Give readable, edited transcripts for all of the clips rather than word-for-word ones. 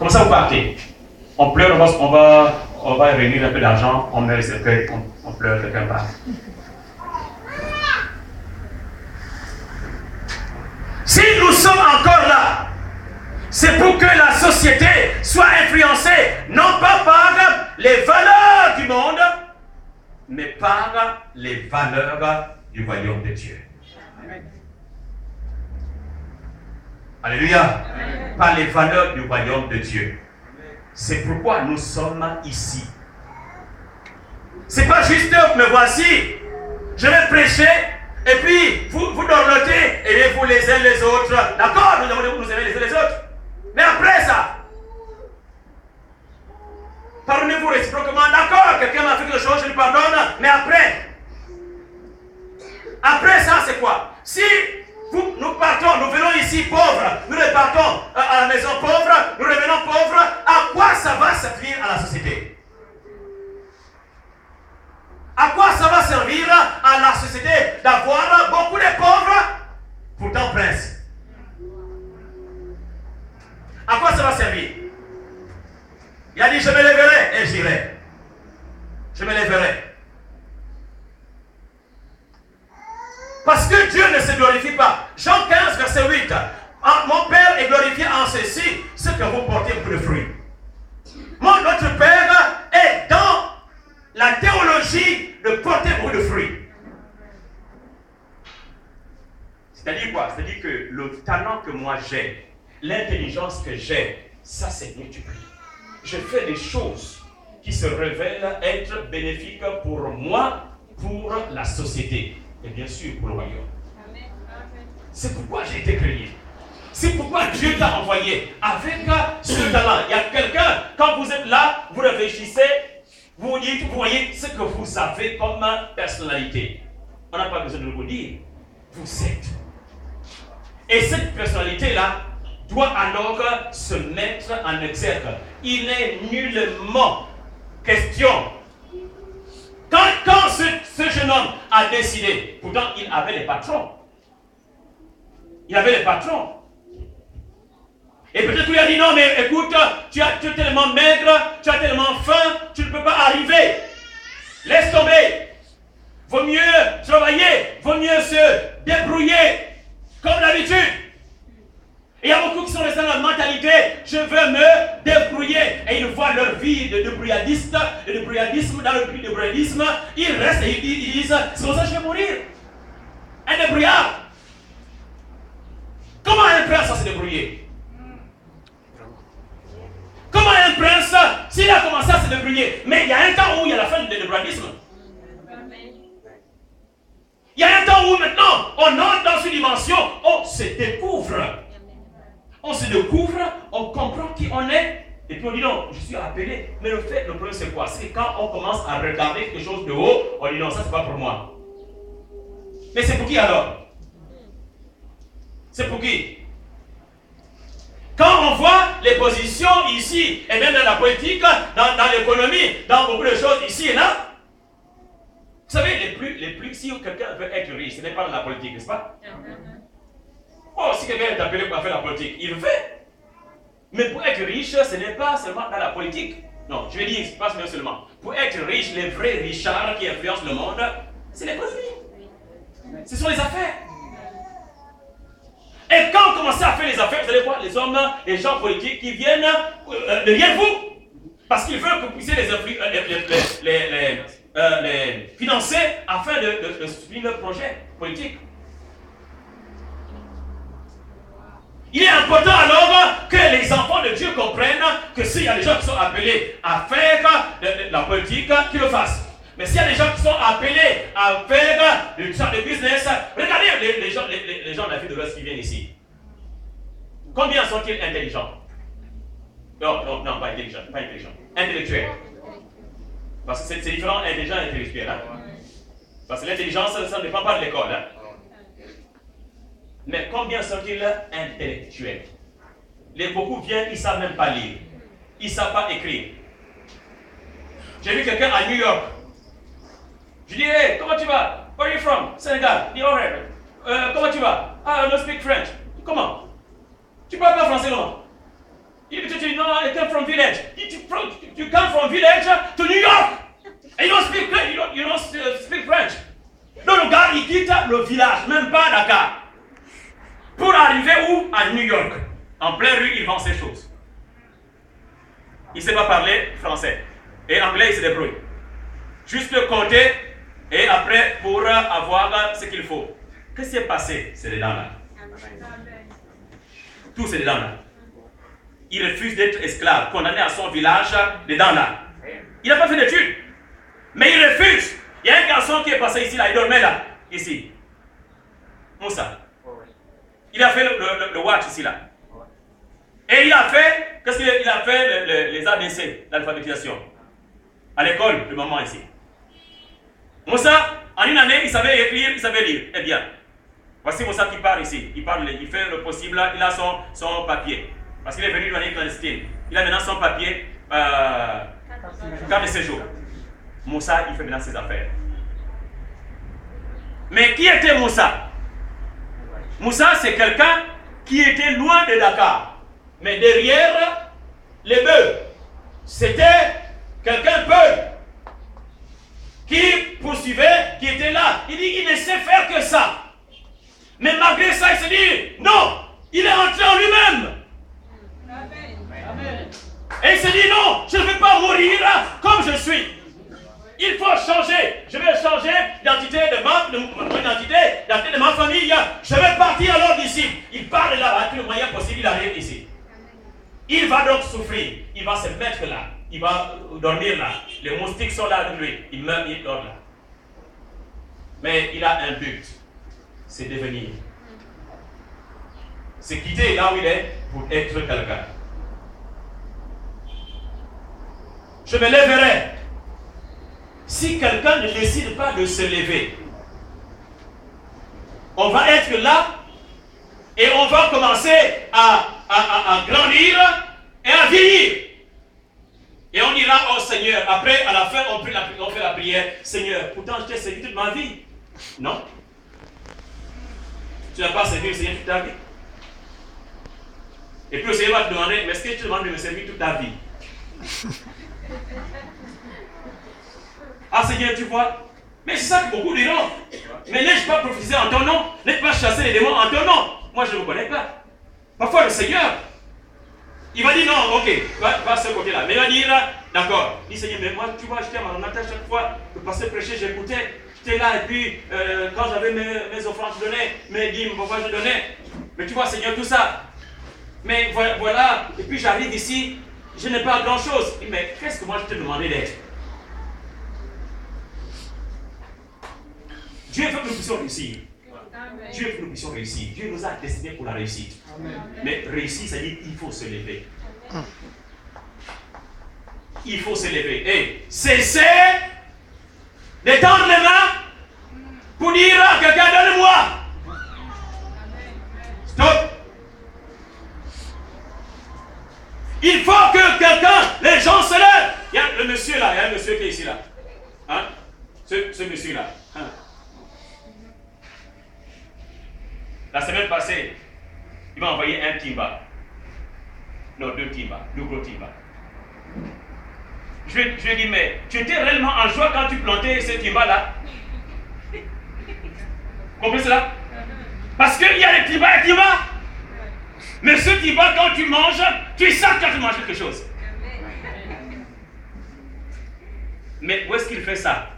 Comment ça vous partez? On pleure, on va réunir un peu d'argent, on met le cercueil, on pleure, quelqu'un part. Si nous sommes encore là, c'est pour que la société soit influencée, non pas par les valeurs du monde, mais par les valeurs du royaume de Dieu. Alléluia. Par les valeurs du royaume de Dieu. C'est pourquoi nous sommes ici. C'est pas juste, me voici, je vais prêcher, et puis vous dorlotez, et vous les uns les autres. D'accord, nous devons nous aimer les uns les autres. Mais après ça, pardonnez-vous réciproquement. D'accord, quelqu'un m'a fait quelque chose, je lui pardonne, mais après ça, c'est quoi? Si nous partons, nous venons ici pauvres, nous repartons à la maison pauvre, nous revenons pauvres, à quoi ça va servir à la société? À quoi ça va servir à la société d'avoir beaucoup de pauvres, pourtant princes? À quoi ça va servir? Il a dit, je me lèverai et j'irai. Je me lèverai. Parce que Dieu ne se glorifie pas. Jean 15, verset 8. Mon Père est glorifié en ceci, ce que vous portez beaucoup de fruits. Notre Père est dans la théologie de porter beaucoup de fruits. C'est-à-dire quoi? C'est-à-dire que le talent que moi j'ai, l'intelligence que j'ai, ça c'est multiplié. Je fais des choses qui se révèlent être bénéfiques pour moi, pour la société. Et bien sûr pour le royaume. C'est pourquoi j'ai été créé. C'est pourquoi Dieu t'a envoyé avec ce talent. Il y a quelqu'un, quand vous êtes là, vous réfléchissez, vous dites, vous voyez ce que vous avez comme personnalité. On n'a pas besoin de vous dire. Vous êtes. Et cette personnalité-là doit alors se mettre en exergue. Il n'est nullement question. Quand ce jeune homme a décidé, pourtant il avait les patrons. Il avait les patrons. Et peut-être qu'il a dit non, mais écoute, tu es tellement maigre, tu as tellement faim, tu ne peux pas arriver. Laisse tomber. Vaut mieux travailler, vaut mieux se débrouiller comme d'habitude. Et il y a beaucoup qui sont restés dans la mentalité, je veux me débrouiller. Et ils voient leur vie de débrouillardiste, de débrouillardisme, dans le débrouillardisme, ils restent et ils disent, c'est pour ça que je vais mourir. Un débrouillard. Comment un prince va se débrouiller? Comment un prince, s'il a commencé à se débrouiller, mais il y a un temps où il y a la fin du débrouillardisme. Il y a un temps où maintenant, on entre dans une dimension, on se découvre. On se découvre, on comprend qui on est, et puis on dit non, je suis appelé. Mais le problème c'est quoi? C'est quand on commence à regarder quelque chose de haut, on dit non, ça c'est pas pour moi. Mais c'est pour qui alors? C'est pour qui? Quand on voit les positions ici, et même dans la politique, dans l'économie, dans beaucoup de choses ici et là, vous savez, les plus si quelqu'un veut être riche, ce n'est pas dans la politique, n'est-ce pas? Oh, si quelqu'un est appelé pour faire la politique, il le fait. Mais pour être riche, ce n'est pas seulement dans la politique. Non, je vais dire, ce n'est pas seulement. Pour être riche, les vrais richards qui influencent le monde, c'est l'économie. Ce sont les affaires. Et quand on commence à faire les affaires, vous allez voir les hommes, les gens politiques qui viennent derrière vous. Parce qu'ils veulent que vous puissiez les financer afin de suivre leur projet politique. Il est important alors que les enfants de Dieu comprennent que s'il y a des gens qui sont appelés à faire de la politique, qu'ils le fassent. Mais s'il y a des gens qui sont appelés à faire du genre de business, regardez les gens de la vie de l'Ouest qui viennent ici. Combien sont-ils intelligents? Non, pas intelligents, intellectuels. Parce que c'est différent, intelligent et intellectuel. Hein? Parce que l'intelligence, ça ne dépend pas de l'école. Hein? Mais combien sont-ils intellectuels? Beaucoup viennent, ils ne savent même pas lire. Ils ne savent pas écrire. J'ai vu quelqu'un à New York. Je dis, hey, comment tu vas? Where are you from? Sénégal. Il dit, comment tu vas? I don't speak French. Comment? Tu parles pas français, non? Il dit, no, I come from village. You come from village to New York. And you don't speak French. Donc le gars, il quitte le village, même pas Dakar, pour arriver où? À New York. En pleine rue, il vend ses choses. Il ne sait pas parler français. Et anglais, il se débrouille. Juste le côté, et après, pour avoir ce qu'il faut. Qu'est-ce qui s'est passé? C'est les dents là. Tout c'est les dents là. Il refuse d'être esclave, condamné à son village, les dents là. Il n'a pas fait d'études. Mais il refuse. Il y a un garçon qui est passé ici, là, il dormait là, ici. Moussa. Il a fait le watch ici, là. Et il a fait, qu'est-ce qu'il a fait? Les ABC, l'alphabétisation. À l'école, le moment ici. Moussa, en une année, il savait écrire, il savait lire. Eh bien, voici Moussa qui part ici. Il fait le possible, il a son papier. Parce qu'il est venu d'une année clandestine. Il a maintenant son papier, carte de séjour. Moussa, il fait maintenant ses affaires. Mais qui était Moussa? Moussa, c'est quelqu'un qui était loin de Dakar. Mais derrière les bœufs, c'était quelqu'un peu qui poursuivait, qui était là. Il dit qu'il ne sait faire que ça. Mais malgré ça, il se dit, non, il est rentré en lui-même. Et il se dit, non, je ne veux pas mourir comme je suis. Il faut changer. Je vais changer l'identité de mon identité, l'identité de ma famille. Je vais partir alors d'ici. Il part de là, avec le moyen possible, il arrive ici. Il va donc souffrir. Il va se mettre là. Il va dormir là. Les moustiques sont là avec lui. Il meurt, il dort là. Mais il a un but. C'est devenir. C'est quitter là où il est pour être quelqu'un. Je me lèverai. Si quelqu'un ne décide pas de se lever, on va être là et on va commencer à grandir et à vieillir. Et on dira au Seigneur, après, à la fin, on fait la prière, Seigneur, pourtant je t'ai servi toute ma vie. Non. Tu n'as pas servi le Seigneur toute ta vie. Et puis le Seigneur va te demander, mais est-ce que tu te demandes de me servir toute ta vie? Ah Seigneur, tu vois, mais c'est ça que beaucoup diront. Mais n'ai-je pas prophétisé en ton nom? N'ai-je pas chassé les démons en ton nom? Moi je ne me connais pas. Parfois le Seigneur, il va dire non, ok, va à ce côté-là. Mais il va dire, d'accord, il dit Seigneur, mais moi tu vois, j'étais à ma à chaque fois, le pasteur prêchait, j'écoutais. J'étais là et puis quand j'avais mes offrandes, je donnais, mes dîmes, pourquoi je donnais. Mais tu vois Seigneur, tout ça. Mais voilà, et puis j'arrive ici, je n'ai pas grand-chose. Mais qu'est-ce que moi je t'ai demandé d'être? Dieu veut que nous puissions réussir. Dieu veut que nous puissions réussir. Dieu nous a destinés pour la réussite. Mais réussir, ça dit qu'il faut se lever. Il faut se lever. Et cessez d'étendre les mains pour dire à quelqu'un, donne-moi. Stop. Il faut que quelqu'un, les gens se lèvent. Il y a le monsieur là, il y a un monsieur qui est ici là. Hein? Ce monsieur là. Hein? La semaine passée, il m'a envoyé un timba. Non, deux timbas, deux gros timbas. Je lui ai dit, mais tu étais réellement en joie quand tu plantais ce timba là? Vous comprenez cela? Parce qu'il y a les timbas et les timbas. Mais ce timba, quand tu manges, tu sens quand tu manges quelque chose. Mais où est-ce qu'il fait ça?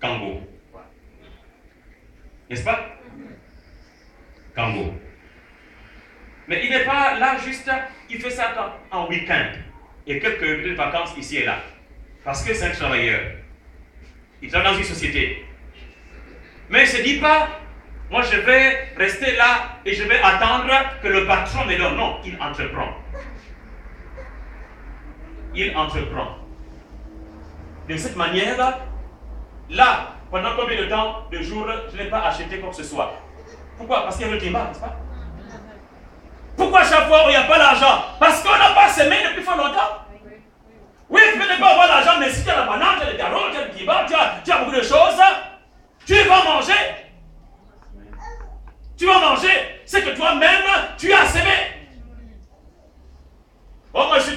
Kango. N'est-ce pas? Kango. Mais il n'est pas là juste, il fait ça en week-end. Et quelques vacances ici et là. Parce que c'est un travailleur. Il travaille dans une société. Mais il ne se dit pas, moi je vais rester là et je vais attendre que le patron me donne. Non, il entreprend. Il entreprend. De cette manière, là, pendant combien de temps, de jours, je n'ai pas acheté quoi que ce soit. Pourquoi? Parce qu'il y a le climat, n'est-ce pas? Pourquoi chaque fois où il n'y a pas l'argent? Parce qu'on n'a pas semé depuis fort longtemps. Oui, tu peux ne pas avoir l'argent, mais si tu as la banane, tu as le carottes, tu as le kiba, tu as beaucoup de choses, tu vas manger. Tu vas manger ce que toi-même, tu as semé.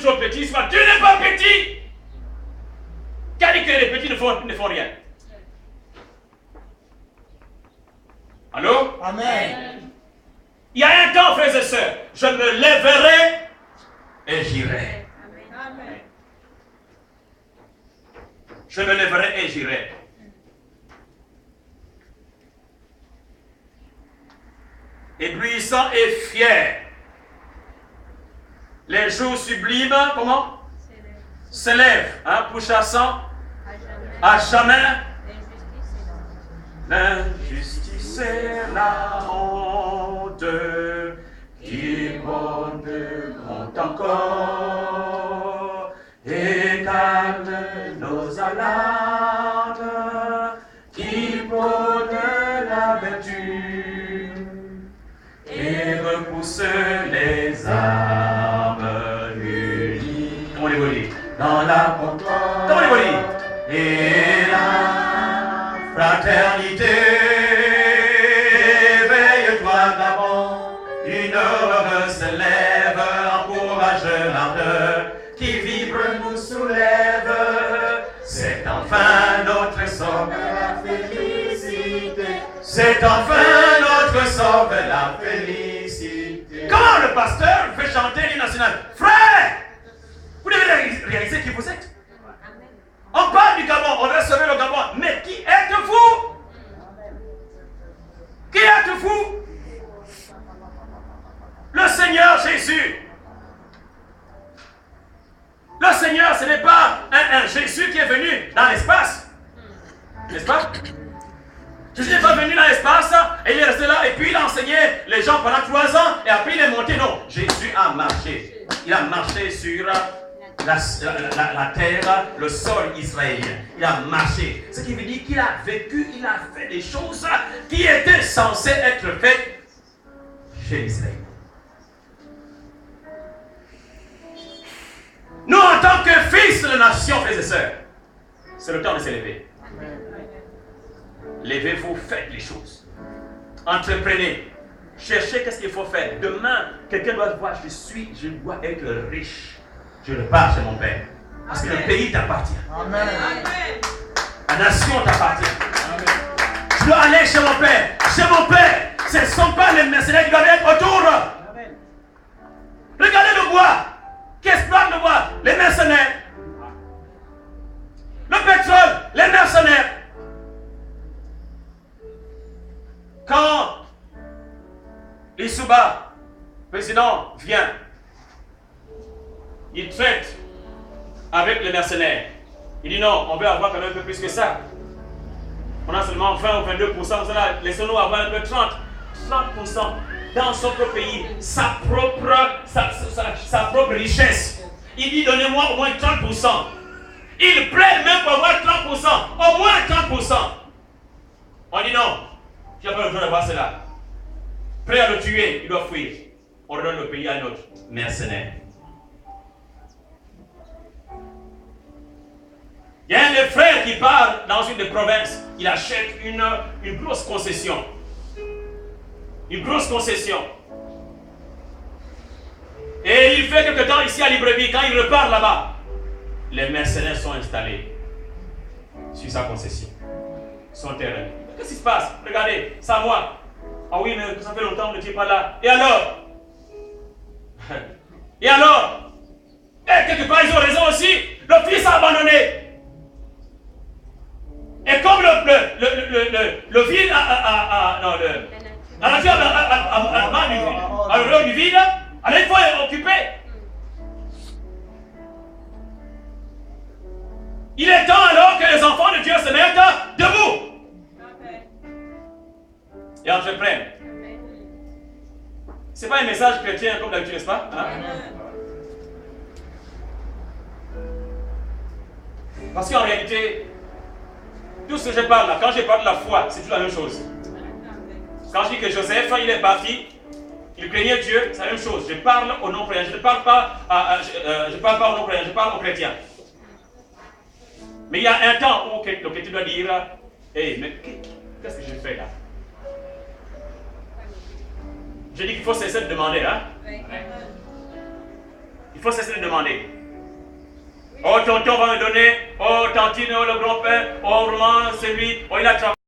trop petit, soit tu n'es pas petit. Car dit que les petits ne font rien. Allô? Amen. Il y a un temps, frères et sœurs, je me lèverai et j'irai. Amen. Je me lèverai et j'irai. Éblouissant et fier. Les jours sublimes, comment? S'élèvent, hein, pourchassant à jamais. L'injustice et la honte qui montent encore et calment nos alarmes, qui prônent la vertu et repoussent les armes unies. Comment les voler? Dans la concorde. Comment les voler? Et la fraternité, éveille-toi d'abord, une aurore se lève, encourage l'ardeur, qui vibre nous soulève, c'est enfin notre sort vers la félicité, c'est enfin notre sort vers la félicité. Comment le pasteur fait chanter l'hymne national? Frère, vous devez réaliser qui vous êtes. On parle du Gabon, on veut sauver le Gabon. Mais qui êtes-vous? Qui êtes-vous? Le Seigneur Jésus. Le Seigneur, ce n'est pas un Jésus qui est venu dans l'espace. N'est-ce pas? Jésus n'est pas venu dans l'espace et il est resté là et puis il a enseigné les gens pendant 3 ans et après il est monté. Non, Jésus a marché. Il a marché sur la terre, le sol israélien. Il a marché. Ce qui veut dire qu'il a vécu, il a fait des choses qui étaient censées être faites chez Israël. Nous, en tant que fils de la nation, frères et sœurs, c'est le temps de s'élever. Levez-vous, faites les choses. Entreprenez. Cherchez qu'est-ce qu'il faut faire. Demain, quelqu'un doit voir, je dois être riche. Je repars chez mon père. Parce que le pays t'appartient. Amen. La nation t'appartient. Je dois aller chez mon père. Chez mon père, ce ne sont pas les mercenaires qui doivent être autour. Amen. Regardez le bois. Qui exploite le bois? Les mercenaires. Le pétrole, les mercenaires. Quand Issouba, président, vient, il traite avec les mercenaires. Il dit non, on veut avoir quand même un peu plus que ça. On a seulement 20 ou 22%. Laissons-nous avoir un peu 30% dans son propre pays, sa propre richesse. Il dit donnez-moi au moins 30%. Il plaide même pour avoir 30%, au moins 30%. On dit non, tu n'as pas besoin d'avoir cela. Prêt à le tuer, il doit fuir. On redonne le pays à un autre mercenaire. Il y a un des frères qui part dans une des provinces. Il achète une grosse concession. Une grosse concession. Et il fait quelque temps ici à Libreville. Quand il repart là-bas, les mercenaires sont installés sur sa concession, son terrain. Qu'est-ce qui se passe? Regardez, c'est à moi. Ah oui, mais ça fait longtemps que vous n'étiez pas là. Et alors? Et alors? Et quelque part, ils ont raison aussi. Le fils a abandonné. Et comme le vide la nature a l'horreur du vide, alors il faut occuper. Il est temps alors que les enfants de Dieu se mettent debout et entreprennent. Ce n'est pas un message chrétien comme d'habitude, n'est-ce pas? Hein? Parce qu'en réalité, tout ce que je parle là, quand je parle de la foi, c'est tout la même chose. Quand je dis que Joseph, il est parti, il craignait Dieu, c'est la même chose. Je parle aux non-croyants, je ne parle pas aux non-croyants, je parle aux chrétiens. Mais il y a un temps où le chrétien doit dire, hey, mais qu'est-ce que je fais là? Je dis qu'il faut cesser de demander, hein? Il faut cesser de demander. Oh, tonton va me donner. Oh, tantine, oh, le grand-père. Oh, vraiment, celui. Oh, il a travaillé.